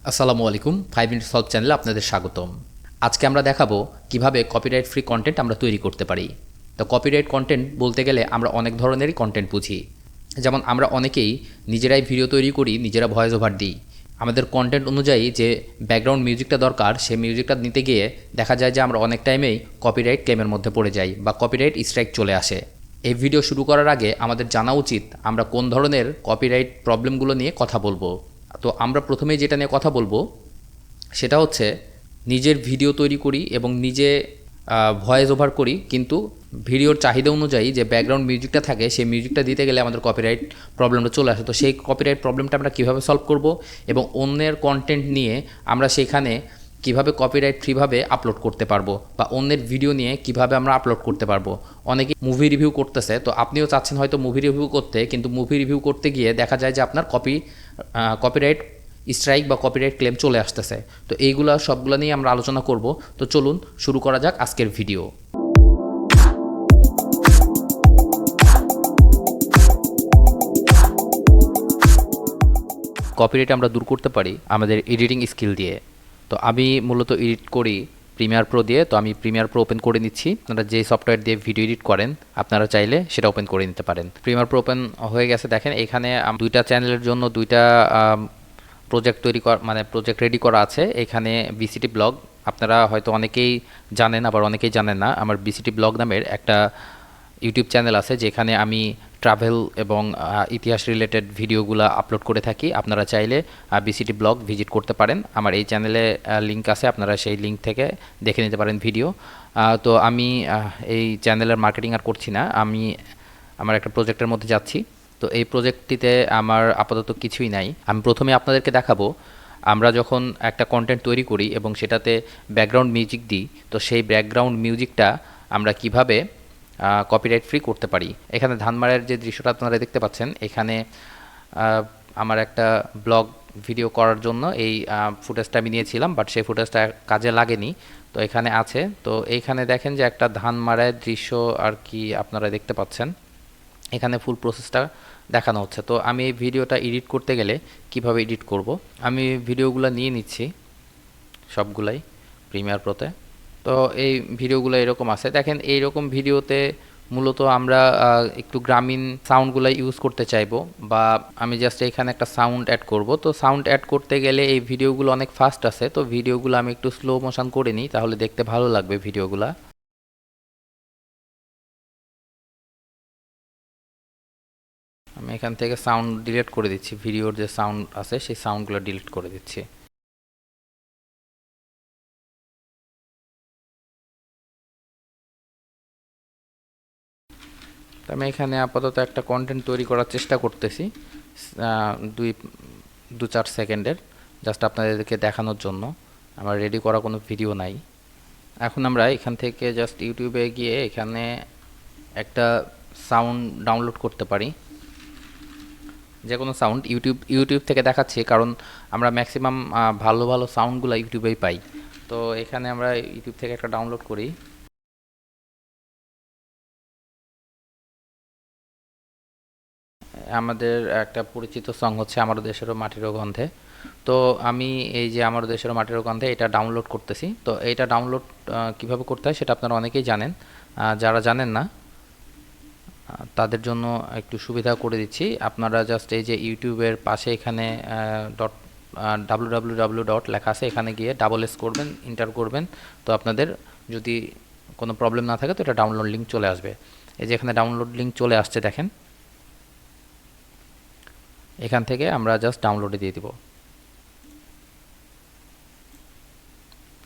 আসসালামু আলাইকুম 5 minute solve চ্যানেলে আপনাদের স্বাগতম। আজকে আমরা দেখাবো কিভাবে কপিরাইট ফ্রি কন্টেন্ট আমরা তৈরি করতে পারি। তো কপিরাইট কন্টেন্ট বলতে গেলে আমরা অনেক ধরনেরই কন্টেন্ট বুঝি। যেমন আমরা অনেকেই নিজেরাই ভিডিও তৈরি করি, নিজেরা ভয়েস ওভার দিই। আমাদের কন্টেন্ট অনুযায়ী যে ব্যাকগ্রাউন্ড মিউজিকটা দরকার সেই মিউজিকটা নিতে গিয়ে দেখা যায় যে আমরা অনেক টাইমেই কপিরাইট ক্লেমের মধ্যে পড়ে যাই বা কপিরাইট স্ট্রাইক চলে আসে। এই ভিডিও শুরু করার আগে আমাদের জানা উচিত আমরা কোন ধরনের কপিরাইট প্রবলেমগুলো নিয়ে কথা বলবো। তো আমরা প্রথমেই যেটা নিয়ে কথা বলবো সেটা হচ্ছে নিজের ভিডিও তৈরি করি এবং নিজে ভয়েস ওভার করি, কিন্তু ভিডিওর চাহিদা অনুযায়ী যে ব্যাকগ্রাউন্ড মিউজিকটা থাকে সেই মিউজিকটা দিতে গেলে আমাদের কপিরাইট প্রবলেমটা চলে আসে। তো সেই কপিরাইট প্রবলেমটা আমরা কীভাবে সলভ করব এবং অন্যের কন্টেন্ট নিয়ে আমরা সেখানে কিভাবে কপিরাইট ফ্রিভাবে আপলোড করতে পারবো বা অন্যের ভিডিও নিয়ে কিভাবে আমরা আপলোড করতে পারবো। অনেকে মুভি রিভিউ করতেছে, তো আপনিও চাচ্ছেন হয়তো মুভি রিভিউ করতে, কিন্তু মুভি রিভিউ করতে গিয়ে দেখা যায় যে আপনার কপিরাইট স্ট্রাইক বা কপিরাইট ক্লেম চলে আসতেছে। তো এইগুলো সবগুলো নিয়ে আমরা আলোচনা করব। তো চলুন শুরু করা যাক আজকের ভিডিও। কপিরাইট আমরা দূর করতে পারি আমাদের এডিটিং স্কিল দিয়ে। তো আমি মূলত এডিট করি প্রিমিয়ার প্রো দিয়ে। তো আমি প্রিমিয়ার প্রো ওপেন করে নিচ্ছি। আপনারা যে সফটওয়্যার দিয়ে ভিডিও এডিট করেন আপনারা চাইলে সেটা ওপেন করে নিতে পারেন। প্রিমিয়ার প্রো ওপেন হয়ে গেছে। দেখেন এখানে দুইটা চ্যানেলের জন্য দুইটা প্রজেক্ট প্রজেক্ট রেডি করা আছে। এখানে বিসিটি ব্লগ, আপনারা হয়তো অনেকেই জানেন আবার অনেকেই জানেন না, আমার বিসিটি ব্লগ নামের একটা ইউটিউব চ্যানেল আছে যেখানে আমি ট্রাভেল এবং ইতিহাস রিলেটেড ভিডিওগুলো আপলোড করে থাকি। আপনারা চাইলে বিসিটি ব্লগ ভিজিট করতে পারেন। আমার এই চ্যানেলে লিঙ্ক আছে, আপনারা সেই লিঙ্ক থেকে দেখে নিতে পারেন ভিডিও। তো আমি এই চ্যানেলের মার্কেটিং আর করছি না, আমি আমার একটা প্রজেক্টের মধ্যে যাচ্ছি। তো এই প্রজেক্টটিতে আমার আপাতত কিছুই নাই। আমি প্রথমে আপনাদেরকে দেখাবো আমরা যখন একটা কন্টেন্ট তৈরি করি এবং সেটাতে ব্যাকগ্রাউন্ড মিউজিক দিই, তো সেই ব্যাকগ্রাউন্ড মিউজিকটা আমরা কিভাবে কপিরাইট ফ্রি করতে পারি। এখানে ধানমারের যে দৃশ্যটা আপনারা দেখতে পাচ্ছেন, এখানে আমার একটা ব্লগ ভিডিও করার জন্য এই ফুটেজটা আমি নিয়েছিলাম, বাট সেই ফুটেজটা কাজে লাগেনি। তো এখানে আছে। তো এইখানে দেখেন যে একটা ধানমারের দৃশ্য আর কি আপনারা দেখতে পাচ্ছেন, এখানে ফুল প্রসেসটা দেখানো হচ্ছে। তো আমি এই ভিডিওটা এডিট করতে গেলে কিভাবে এডিট করব, আমি ভিডিওগুলো নিয়ে নিচ্ছি সবগুলাই প্রিমিয়ার প্রোতে। তো এই ভিডিওগুলো এরকম আছে। দেখেন এইরকম ভিডিওতে মূলত আমরা একটু গ্রামীণ সাউন্ডগুলো ইউজ করতে চাইবো, বা আমি জাস্ট এখানে একটা সাউন্ড অ্যাড করব। তো সাউন্ড অ্যাড করতে গেলে এই ভিডিওগুলো অনেক ফাস্ট আছে, তো ভিডিওগুলো আমি একটু স্লো মোশন করে নিই, তাহলে দেখতে ভালো লাগবে ভিডিওগুলো। আমি এখান থেকে সাউন্ড ডিলিট করে দিচ্ছি, ভিডিওর যে সাউন্ড আছে সেই সাউন্ডগুলো ডিলিট করে দিচ্ছি। তো আমি এখানে আপাতত একটা কন্টেন্ট তৈরি করার চেষ্টা করতেছি, দুই 4 সেকেন্ডের, জাস্ট আপনাদেরকে দেখানোর জন্য। আমার রেডি করা কোনো ভিডিও নাই। এখন আমরা এখান থেকে জাস্ট ইউটিউবে গিয়ে এখানে একটা সাউন্ড ডাউনলোড করতে পারি, যে কোনো সাউন্ড। ইউটিউব থেকে দেখাচ্ছি কারণ আমরা ম্যাক্সিমাম ভালো ভালো সাউন্ডগুলো ইউটিউবেই পাই। তো এখানে আমরা ইউটিউব থেকে একটা ডাউনলোড করি। আমাদের একটা পরিচিত সং হচ্ছে আমার দেশেরও মাটিরও গন্ধে। তো আমি এই যে আমার দেশেরও মাটিরও গন্ধে এটা ডাউনলোড করতেছি। তো এটা ডাউনলোড কিভাবে করতে হয় সেটা আপনারা অনেকেই জানেন, যারা জানেন না তাদের জন্য একটু সুবিধা করে দিচ্ছি। আপনারা জাস্ট এই যে ইউটিউবের পাশে এখানে www ডট লেখা আছে, এখানে গিয়ে ডাবল এস করবেন, ইন্টার করবেন। তো আপনাদের যদি কোনো প্রবলেম না থাকে তো এটা ডাউনলোড লিঙ্ক চলে আসবে। এই যে এখানে ডাউনলোড লিঙ্ক চলে আসছে দেখেন, এখান থেকে আমরা জাস্ট ডাউনলোডে দিয়ে দিব।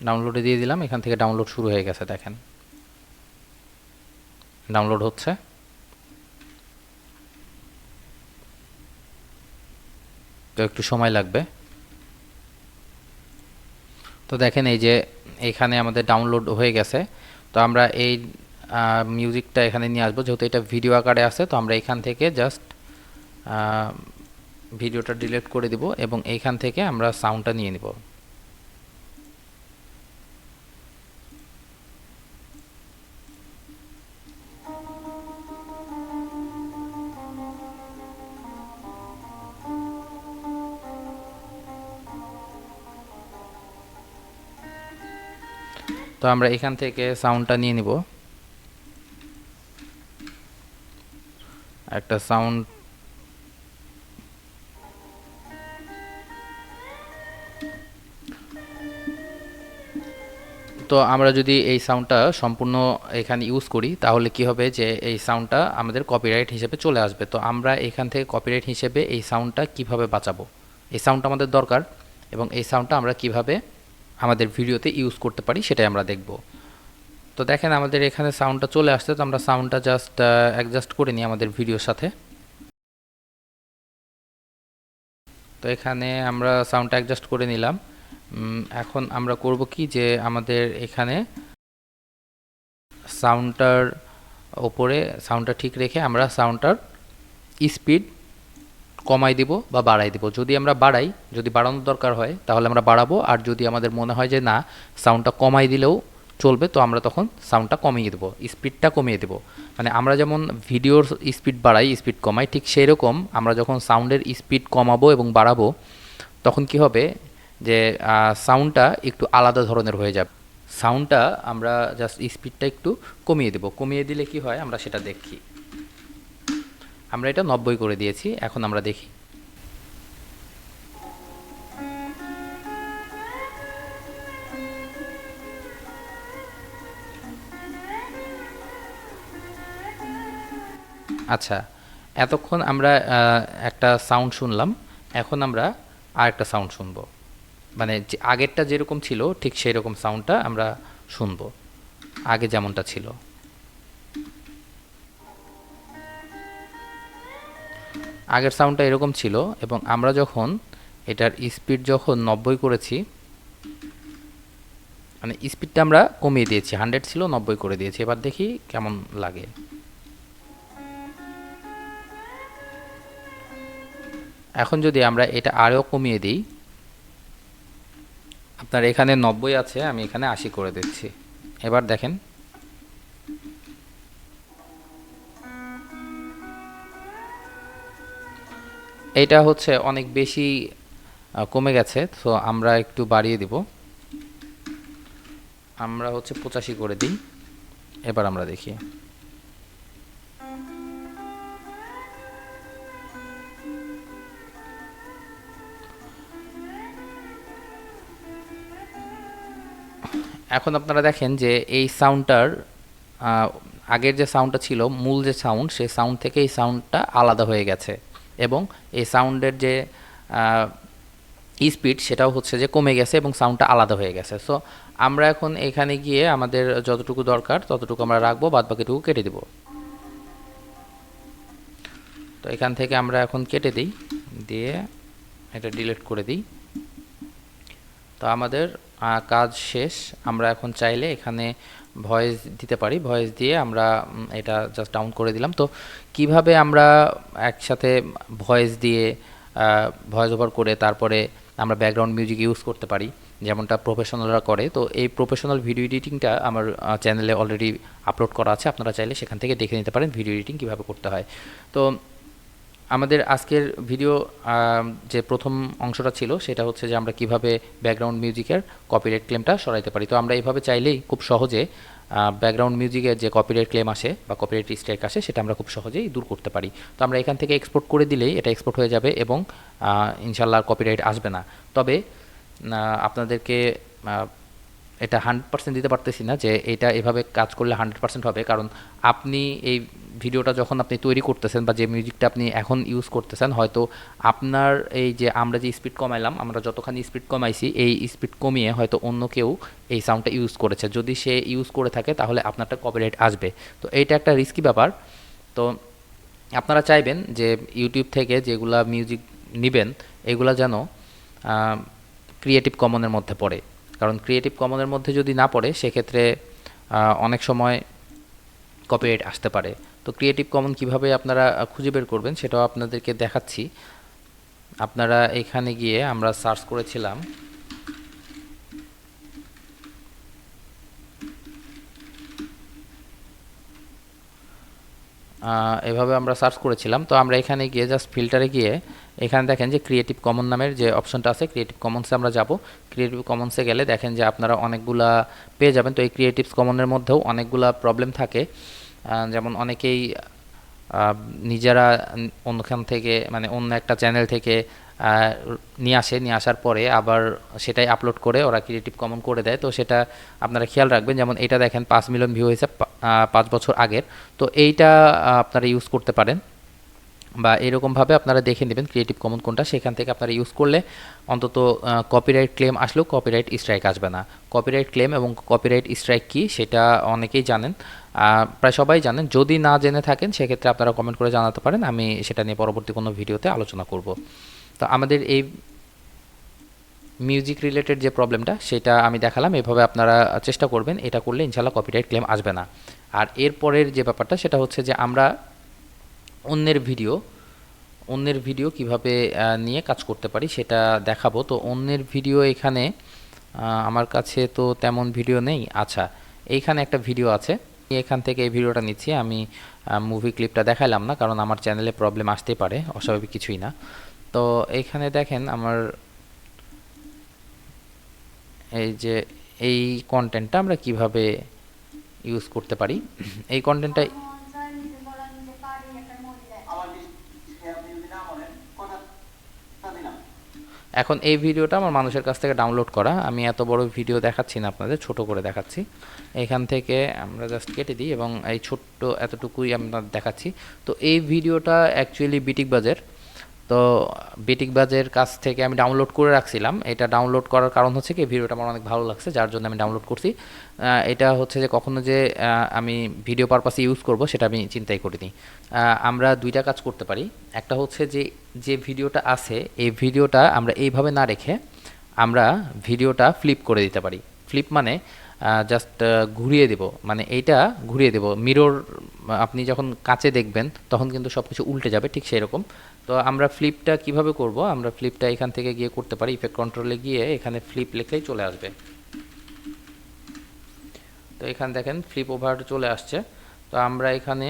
ডাউনলোডে দিয়ে দিলাম, এখান থেকে ডাউনলোড শুরু হয়ে গেছে। দেখেন ডাউনলোড হচ্ছে। তো একটু সময় লাগবে। তো দেখেন এই যে এখানে আমাদের ডাউনলোড হয়ে গেছে। তো আমরা এই মিউজিকটা এখানে নিয়ে আসবো, যেহেতু এটা ভিডিও আকারে আছে। তো আমরা এখান থেকে জাস্ট ভিডিওটা ডিলিট করে দিব এবং এইখান থেকে আমরা সাউন্ডটা নিয়ে নিব। তো আমরা এখান থেকে সাউন্ডটা নিয়ে নিব, একটা সাউন্ড। তো আমরা যদি এই সাউন্ডটা সম্পূর্ণ এখানে ইউজ করি তাহলে কি হবে যে এই সাউন্ডটা আমাদের কপিরাইট হিসেবে চলে আসবে। তো আমরা এখান থেকে কপিরাইট হিসেবে এই সাউন্ডটা কিভাবে বাঁচাবো, এই সাউন্ডটা আমাদের দরকার, এবং এই সাউন্ডটা আমরা কিভাবে আমাদের ভিডিওতে ইউজ করতে পারি সেটাই আমরা দেখব। তো দেখেন আমাদের এখানে সাউন্ডটা চলে আসছে, তো আমরা সাউন্ডটা জাস্ট অ্যাডজাস্ট করে নিই আমাদের ভিডিওর সাথে। তো এখানে আমরা সাউন্ডটা অ্যাডজাস্ট করে নিলাম। এখন আমরা করব কি যে আমাদের এখানে সাউন্ডটার ওপরে সাউন্ডটা ঠিক রেখে আমরা সাউন্ডটার স্পিড কমাই দিব বা বাড়াই দিব। যদি আমরা বাড়াই, যদি বাড়ানোর দরকার হয় তাহলে আমরা বাড়াবো, আর যদি আমাদের মনে হয় যে না সাউন্ডটা কমাই দিলেও চলবে তো আমরা তখন সাউন্ডটা কমিয়ে দেবো, স্পিডটা কমিয়ে দেবো। মানে আমরা যেমন ভিডিওর স্পিড বাড়াই স্পিড কমাই, ঠিক সেই রকম আমরা যখন সাউন্ডের স্পিড কমাবো এবং বাড়াবো তখন কি হবে যে সাউন্ডটা একটু আলাদা ধরনের হয়ে যাবে। সাউন্ডটা আমরা জাস্ট স্পিডটা একটু কমিয়ে দেব, কমিয়ে দিলে কি হয় আমরা সেটা দেখি। আমরা এটা 90 করে দিয়েছি, এখন আমরা দেখি। আচ্ছা, এতক্ষণ আমরা একটা সাউন্ড শুনলাম, এখন আমরা আরেকটা সাউন্ড শুনবো। মানে যে আগেরটা যেরকম ছিল ঠিক সেই রকম সাউন্ডটা আমরা শুনবো, আগে যেমনটা ছিল। আগের সাউন্ডটা এরকম ছিল এবং আমরা যখন এটার স্পিড যখন 90 করেছি, মানে স্পিডটা আমরা কমিয়ে দিয়েছি, 100 ছিল 90 করে দিয়েছি। এবার দেখি কেমন লাগে। এখন যদি আমরা এটা আরও কমিয়ে দিই, আপনার এখানে 90 আছে, আমি এখানে 80 করে দিচ্ছি। এবার দেখেন এইটা হচ্ছে অনেক বেশি কমে গেছে, তো আমরা একটু বাড়িয়ে দিব। আমরা হচ্ছে 85 করে দিই। এবার আমরা দেখি। এখন আপনারা দেখেন যে এই সাউন্ডটার আগের যে সাউন্ডটা ছিল, মূল যে সাউন্ড, সেই সাউন্ড থেকে এই সাউন্ডটা আলাদা হয়ে গেছে এবং এই সাউন্ডের যে স্পিড সেটাও হচ্ছে যে কমে গেছে এবং সাউন্ডটা আলাদা হয়ে গেছে। সো আমরা এখন এখানে গিয়ে আমাদের যতটুকু দরকার ততটুকু আমরা রাখবো, বাদ বাকিটুকু কেটে দেব। তো এখান থেকে আমরা এখন কেটে দিই, দিয়ে এটা ডিলিট করে দিই। তো আমাদের কাজ শেষ। আমরা এখন চাইলে এখানে ভয়েস দিতে পারি, ভয়েস দিয়ে আমরা এটা জাস্ট ডাউন করে দিলাম। তো কিভাবে আমরা একসাথে ভয়েস দিয়ে ভয়েস ওভার করে তারপরে আমরা ব্যাকগ্রাউন্ড মিউজিক ইউজ করতে পারি যেমনটা প্রফেশনালরা করে, তো এই প্রফেশনাল ভিডিও এডিটিংটা আমার চ্যানেলে অলরেডি আপলোড করা আছে, আপনারা চাইলে সেখান থেকে দেখে নিতে পারেন ভিডিও এডিটিং কীভাবে করতে হয়। তো আমাদের আজকের ভিডিও যে প্রথম অংশটা ছিল সেটা হচ্ছে যে আমরা কিভাবে ব্যাকগ্রাউন্ড মিউজিকের কপিরাইট ক্লেমটা সরাইতে পারি। তো আমরা এইভাবে চাইলেই খুব সহজে ব্যাকগ্রাউন্ড মিউজিকের যে কপিরাইট ক্লেম আসে বা কপিরাইট স্ট্রাইক আসে সেটা আমরা খুব সহজেই দূর করতে পারি। তো আমরা এখান থেকে এক্সপোর্ট করে দিলেই এটা এক্সপোর্ট হয়ে যাবে এবং ইনশাল্লাহ কপিরাইট আসবে না। তবে আপনাদেরকে এটা 100% দিতে পারতেছি না যে এটা এভাবে কাজ করলে 100% হবে, কারণ আপনি এই ভিডিওটা যখন আপনি তৈরি করতেছেন বা যে মিউজিকটা আপনি এখন ইউজ করতেছেন, হয়তো আপনার এই যে আমরা যে স্পিড কমাইলাম, আমরা যতখানি স্পিড কমাইছি এই স্পিড কমিয়ে হয়তো অন্য কেউ এই সাউন্ডটা ইউজ করেছে। যদি সে ইউজ করে থাকে তাহলে আপনারটা কপিরাইট আসবে। তো এইটা একটা রিস্কি ব্যাপার। তো আপনারা চাইবেন যে ইউটিউব থেকে যেগুলা মিউজিক নেবেন এগুলা যেন ক্রিয়েটিভ কমনের মধ্যে পড়ে, কারণ ক্রিয়েটিভ কমনের মধ্যে যদি না পড়ে সেক্ষেত্রে অনেক সময় কপিরাইট আসতে পারে। তো ক্রিয়েটিভ কমন কিভাবে আপনারা খুঁজে বের করবেন সেটাও আপনাদেরকে দেখাচ্ছি। আপনারা এখানে গিয়ে আমরা সার্চ করেছিলাম এভাবে আমরা সার্চ করেছিলাম। তো আমরা এখানে গিয়ে জাস্ট ফিল্টারে গিয়ে এখানে দেখেন যে ক্রিয়েটিভ কমন নামের যে অপশনটা আছে, ক্রিয়েটিভ কমন্সে আমরা যাব। ক্রিয়েটিভ কমন্সে গেলে দেখেন যে আপনারা অনেকগুলা পেয়ে যাবেন। তো এই ক্রিয়েটিভ কমনের মধ্যেও অনেকগুলা প্রবলেম থাকে, যেমন অনেকেই নিজেরা অন্যখান থেকে মানে অন্য একটা চ্যানেল থেকে নিয়ে আসার পরে আবার সেটাই আপলোড করে ওরা ক্রিয়েটিভ কমন করে দেয়। তো সেটা আপনারা খেয়াল রাখবেন। যেমন এটা দেখেন 5 মিলিয়ন ভিউ হয়েছে 5 বছর আগের। তো এইটা আপনারা ইউজ করতে পারেন, বা এরকমভাবে আপনারা দেখে নেবেন ক্রিয়েটিভ কমন কোনটা, সেখান থেকে আপনারা ইউজ করলে অন্তত কপিরাইট ক্লেম আসলেও কপিরাইট স্ট্রাইক আসবে না। কপিরাইট ক্লেম এবং কপিরাইট স্ট্রাইক কী সেটা অনেকেই জানেন, প্রায় সবাই জানেন। যদি না জেনে থাকেন সেক্ষেত্রে আপনারা কমেন্ট করে জানাতে পারেন, আমি সেটা নিয়ে পরবর্তী কোনো ভিডিওতে আলোচনা করব। তো আমাদের এই মিউজিক রিলেটেড যে প্রবলেমটা সেটা আমি দেখালাম, এভাবে আপনারা চেষ্টা করবেন, এটা করলে ইনশাল্লাহ কপিরাইট ক্লেম আসবে না। আর এরপরের যে ব্যাপারটা সেটা হচ্ছে যে আমরা অন্যের ভিডিও কিভাবে নিয়ে কাজ করতে পারি সেটা দেখাবো। তো অন্যের ভিডিও এখানে আমার কাছে তো তেমন ভিডিও নেই। আচ্ছা, এইখানে একটা ভিডিও আছে, এখান থেকে এই ভিডিওটা নিচ্ছি। আমি মুভি ক্লিপটা দেখাইলাম না, কারণ আমার চ্যানেলে প্রবলেম আসতেই পারে, অস্বাভাবিক কিছুই না। তো এইখানে দেখেন আমার এই যে এই কন্টেন্টটা আমরা কিভাবে ইউজ করতে পারি। এই কন্টেন্টটা এখন এই ভিডিওটা আমার মানুষের কাছ থেকে ডাউনলোড করা, আমি এত বড় ভিডিও দেখাচ্ছি না আপনাদের, ছোট করে দেখাচ্ছি। এখান থেকে আমরা জাস্ট কেটে দিই এবং এই ছোট্ট এতটুকুই আমরা দেখাচ্ছি। তো এই ভিডিওটা অ্যাকচুয়ালি বিটিক বাজের, তো বিটিক বাজের কাছ থেকে আমি ডাউনলোড করে রাখছিলাম। এটা ডাউনলোড করার কারণ হচ্ছে কি, ভিডিওটা আমার অনেক ভালো লাগছে যার জন্য আমি ডাউনলোড করছি। এটা হচ্ছে যে কখনো যে আমি ভিডিও পারপাসে ইউজ করব সেটা আমি চিন্তাই করিনি। আমরা দুইটা কাজ করতে পারি। একটা হচ্ছে যে যে ভিডিওটা আছে এই ভিডিওটা আমরা এইভাবে না রেখে আমরা ভিডিওটা ফ্লিপ করে দিতে পারি। ফ্লিপ মানে জাস্ট ঘুরিয়ে দেব, মানে এইটা ঘুরিয়ে দেব মিরর, আপনি যখন কাছে দেখবেন তখন কিন্তু সব কিছু উল্টে যাবে, ঠিক সেই রকম। তো আমরা ফ্লিপটা কিভাবে করব, আমরা ফ্লিপটা এখান থেকে গিয়ে করতে পারি, ইফেক্ট কন্ট্রোলে গিয়ে এখানে ফ্লিপ লিখলেই চলে আসবে। তো এখানে দেখেন ফ্লিপ ওভার চলে আসছে। তো আমরা এখানে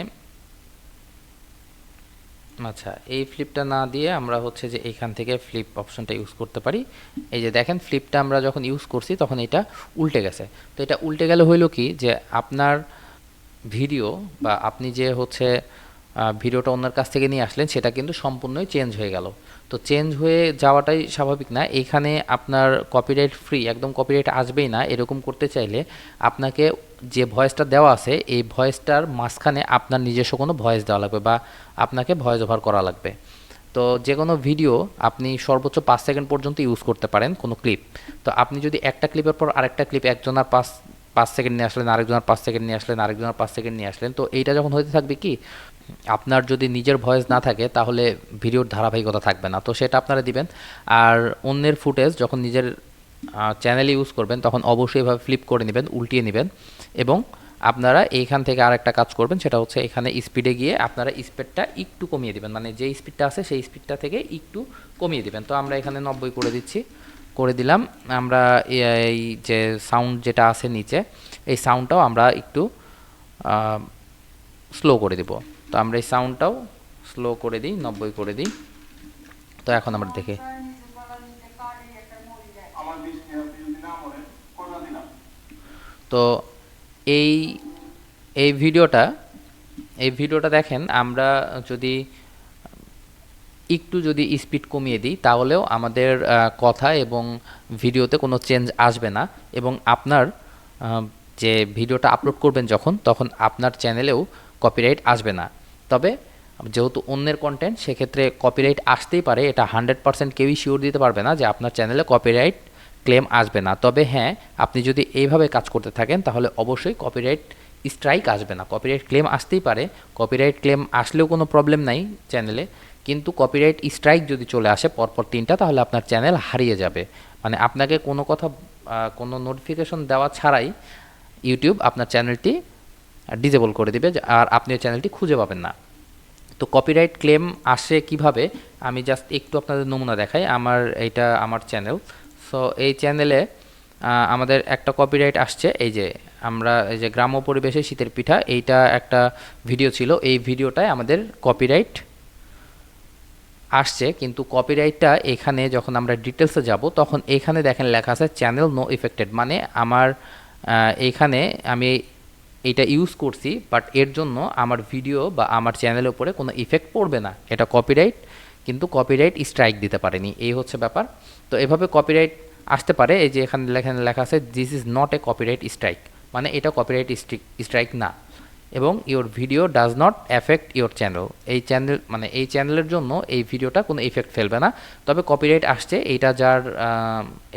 আচ্ছা, এই ফ্লিপটা না দিয়ে আমরা হচ্ছে যে এইখান থেকে ফ্লিপ অপশনটা ইউজ করতে পারি। এই যে দেখেন ফ্লিপটা আমরা যখন ইউজ করছি তখন এটা উল্টে গেছে। তো এটা উল্টে গেলে হইলো কি, যে আপনার ভিডিও বা আপনি যে হচ্ছে ভিডিওটা অন্যের কাছ থেকে নিয়ে আসলেন সেটা কিন্তু সম্পূর্ণই চেঞ্জ হয়ে গেল। তো চেঞ্জ হয়ে যাওয়াটাই স্বাভাবিক না, এইখানে আপনার কপিরাইট ফ্রি, একদম কপিরাইট আসবেই না, এরকম করতে চাইলে আপনাকে যে ভয়েসটা দেওয়া আছে এই ভয়েসটার মাঝখানে আপনার নিজস্ব কোনো ভয়েস দেওয়া লাগবে বা আপনাকে ভয়েস ওভার করা লাগবে। তো যে কোনো ভিডিও আপনি সর্বোচ্চ 5 সেকেন্ড পর্যন্ত ইউজ করতে পারেন কোনো ক্লিপ। তো আপনি যদি একটা ক্লিপের পর আরেকটা ক্লিপ, একজনের 5 সেকেন্ড নিয়ে আসলেন, আরেকজনের 5 সেকেন্ড নিয়ে আসলেন, আরেকজনের 5 সেকেন্ড নিয়ে আসলেন, তো এইটা যখন হতে থাকবে কি, আপনার যদি নিজের ভয়েস না থাকে তাহলে ভিডিওর ধারাবাহিকতা থাকবে না। তো সেটা আপনারা দিবেন। আর অন্যের ফুটেজ যখন নিজের চ্যানেলে ইউজ করবেন তখন অবশ্যই এভাবে ফ্লিপ করে নেবেন, উল্টিয়ে নেবেন। এবং আপনারা এইখান থেকে আরেকটা কাজ করবেন, সেটা হচ্ছে এখানে স্পিডে গিয়ে আপনারা স্পিডটা একটু কমিয়ে দিবেন, মানে যে স্পিডটা আছে সেই স্পিডটা থেকে একটু কমিয়ে দিবেন। তো আমরা এখানে 90 করে দিচ্ছি, করে দিলাম। আমরা এই যে সাউন্ড যেটা আছে নিচে, এই সাউন্ডটাও আমরা একটু স্লো করে দেব। তো আমরা এই সাউন্ডটাও স্লো করে দিই, 90 করে দিই। তো এখন আমরা দেখে তো এই এই ভিডিওটা দেখেন, আমরা যদি একটু যদি স্পিড কমিয়ে দিই তাহলেও আমাদের কথা এবং ভিডিওতে কোনো চেঞ্জ আসবে না, এবং আপনার যে ভিডিওটা আপলোড করবেন তখন আপনার চ্যানেলেও কপিরাইট আসবে না। তবে যেহেতু অন্যের কন্টেন্ট সেক্ষেত্রে কপিরাইট আসতেই পারে, এটা 100% কেউই শিওর দিতে পারবে না যে আপনার চ্যানেলে কপিরাইট ক্লেম আসবে না। তবে হ্যাঁ, আপনি যদি এইভাবে কাজ করতে থাকেন তাহলে অবশ্যই কপিরাইট স্ট্রাইক আসবে না। কপিরাইট ক্লেম আসতেই পারে, কপিরাইট ক্লেম আসলেও কোনো প্রবলেম নাই চ্যানেলে, কিন্তু কপিরাইট স্ট্রাইক যদি চলে আসে পরপর 3টা তাহলে আপনার চ্যানেল হারিয়ে যাবে। মানে আপনাকে কোনো কথা কোনো নোটিফিকেশন দেওয়া ছাড়াই ইউটিউব আপনার চ্যানেলটি ডিসেবল করে দিবে, আর আপনি চ্যানেলটি খুঁজে পাবেন না। তো কপিরাইট ক্লেম আসে কিভাবে আমি জাস্ট একটু আপনাদের নমুনা দেখাই। এইটা আমার চ্যানেল। সো এই চ্যানেলে আমাদের একটা কপিরাইট আসছে, এই যে আমরা এই যে গ্রাম্য পরিবেশে শীতের পিঠা, এইটা একটা ভিডিও ছিল, এই ভিডিওটায় আমাদের কপিরাইট আসছে, কিন্তু কপিরাইটটা এখানে যখন আমরা ডিটেলসে যাব তখন এখানে দেখেন লেখা আছে চ্যানেল নো ইফেক্টেড, মানে আমার এখানে আমি এটা ইউজ করছি বাট এর জন্য আমার ভিডিও বা আমার চ্যানেলের উপরে কোনো ইফেক্ট পড়বে না, এটা কপিরাইট, কিন্তু কপিরাইট স্ট্রাইক দিতে পারেনি, এই হচ্ছে ব্যাপার। তো এভাবে কপিরাইট আসতে পারে, এই যে এখানে লেখা আছে this is not a copyright strike, মানে এটা কপিরাইট স্ট্রাইক না, এবং your video does not effect your channel, এই চ্যানেল মানে এই চ্যানেলের জন্য এই ভিডিওটা কোনো ইফেক্ট ফেলবে না। তবে কপিরাইট আসছে,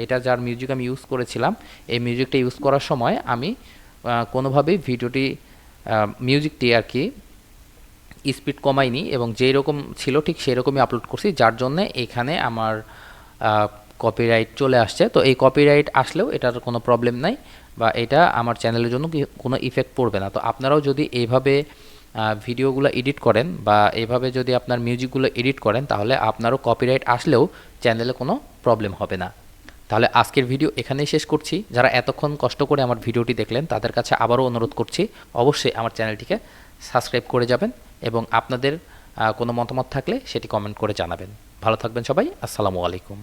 এটা যার মিউজিক আমি ইউজ করেছিলাম, এই মিউজিকটা ইউজ করার সময় আমি কোনোভাবেই ভিডিওটি মিউজিকটি আর কি স্পিড কমাইনি এবং যেই রকম ছিল ঠিক সেই রকমই আপলোড করছি, যার জন্য এখানে আমার কপিরাইট চলে আসছে। তো এই কপিরাইট আসলেও এটার কোনো প্রবলেম নাই, বা এটা আমার চ্যানেলের জন্য কোনো ইফেক্ট পড়বে না। তো আপনারাও যদি এইভাবে ভিডিওগুলো এডিট করেন বা এইভাবে যদি আপনার মিউজিকগুলো এডিট করেন, তাহলে আপনারও কপিরাইট আসলেও চ্যানেলে কোনো প্রবলেম হবে না। তাহলে আজকের ভিডিও এখানেই শেষ করছি। যারা এতক্ষণ কষ্ট করে আমার ভিডিওটি দেখলেন তাদের কাছে আবারও অনুরোধ করছি, অবশ্যই আমার চ্যানেলটিকে সাবস্ক্রাইব করে যাবেন এবং আপনাদের কোনো মতামত থাকলে সেটি কমেন্ট করে জানাবেন। ভালো থাকবেন সবাই, আসসালামু আলাইকুম।